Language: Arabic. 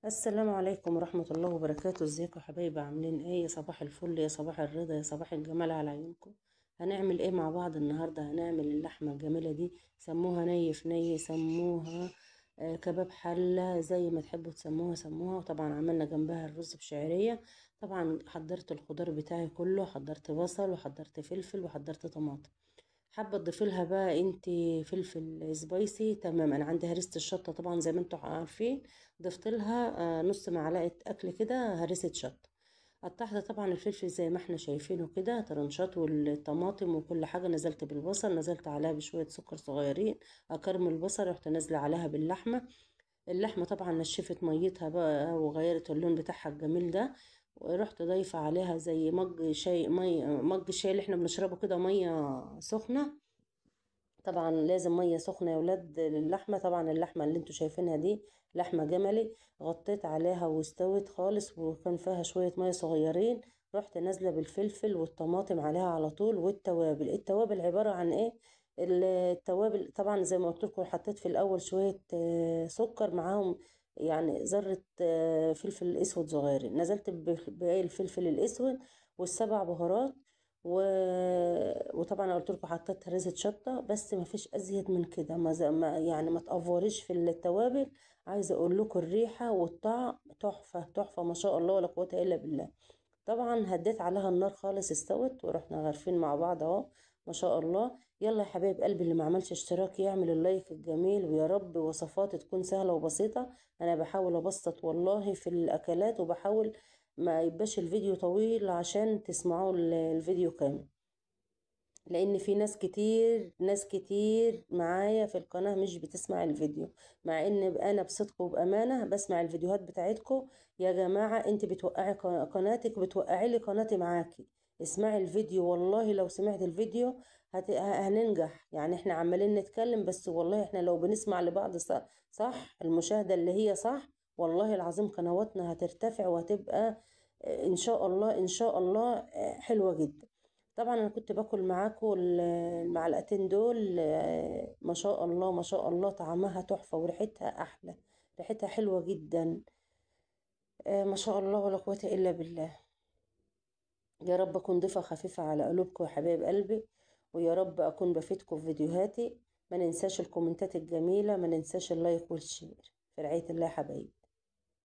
السلام عليكم ورحمة الله وبركاته. ازيكم يا حبايبي؟ عاملين ايه؟ يا صباح الفل، يا صباح الرضا، يا صباح الجمال على عيونكم. هنعمل ايه مع بعض النهاردة؟ هنعمل اللحمة الجميلة دي، سموها ني في ني، سموها كباب حلة، زي ما تحبوا تسموها سموها. وطبعا عملنا جنبها الرز بشعرية. طبعا حضرت الخضار بتاعي كله، حضرت بصل وحضرت فلفل وحضرت طماطم. حابه تضيفي لها بقى انتي فلفل سبايسي، تمام. انا عندي هريسه الشطه طبعا زي ما انتوا عارفين. ضفت لها نص معلقه اكل كده هريسه شطه. قطعت طبعا الفلفل زي ما احنا شايفينه كده طرنشات، والطماطم وكل حاجه. نزلت بالبصل، نزلت عليها بشويه سكر صغيرين. اكرم البصل، رحت نازله عليها باللحمه. اللحمة طبعا نشفت ميتها بقى وغيرت اللون بتاعها الجميل ده. ورحت ضايفة عليها زي مج شاي، مج الشاي اللي احنا بنشربه كده، مية سخنة. طبعا لازم مية سخنة يا ولاد للحمة. طبعا اللحمة اللي انتوا شايفينها دي لحمة جملي. غطيت عليها واستوت خالص، وكان فيها شوية مية صغيرين. رحت نازلة بالفلفل والطماطم عليها على طول، والتوابل. التوابل عبارة عن ايه؟ التوابل طبعا زي ما قلت لكم، حطيت في الاول شوية سكر معاهم، يعني ذرة فلفل اسود صغيرين. نزلت بالفلفل الاسود والسبع بهارات و... وطبعا أنا قلت لكم حطيت ريزة شطة، بس ما فيش ازيد من كده. يعني ما تقفوريش في التوابل. عايزه اقول لكم الريحه والطعم تحفه تحفه، ما شاء الله ولا قوه الا بالله. طبعا هديت عليها النار خالص، استوت، ورحنا غارفين مع بعض اهو. ما شاء الله. يلا يا حبايب قلبي، اللي ما عملش اشتراك يعمل اللايك الجميل، ويا رب وصفاتي تكون سهله وبسيطه. انا بحاول ابسط والله في الاكلات، وبحاول ما يبقاش الفيديو طويل عشان تسمعوا الفيديو كامل. لان في ناس كتير معايا في القناة مش بتسمع الفيديو، مع ان انا بصدق وبامانة بسمع الفيديوهات بتاعتكم. يا جماعة انت بتوقعي قناتك، بتوقعي لي قناتي معاكي. اسمعي الفيديو، والله لو سمعت الفيديو هننجح. يعني احنا عمالين نتكلم بس، والله احنا لو بنسمع لبعض صح المشاهدة اللي هي صح، والله العظيم قنواتنا هترتفع وهتبقى ان شاء الله ان شاء الله حلوة جدا. طبعا انا كنت باكل معاكم المعلقتين دول، ما شاء الله ما شاء الله، طعمها تحفة وريحتها احلى. ريحتها حلوة جدا. ما شاء الله ولا قوة الا بالله. يا رب اكون ضيفة خفيفة على قلوبكم يا حبايب قلبي، ويا رب اكون بفيدكم في فيديوهاتي. ما ننساش الكومنتات الجميلة، ما ننساش اللايك والشير. في رعاية الله يا حبايبي.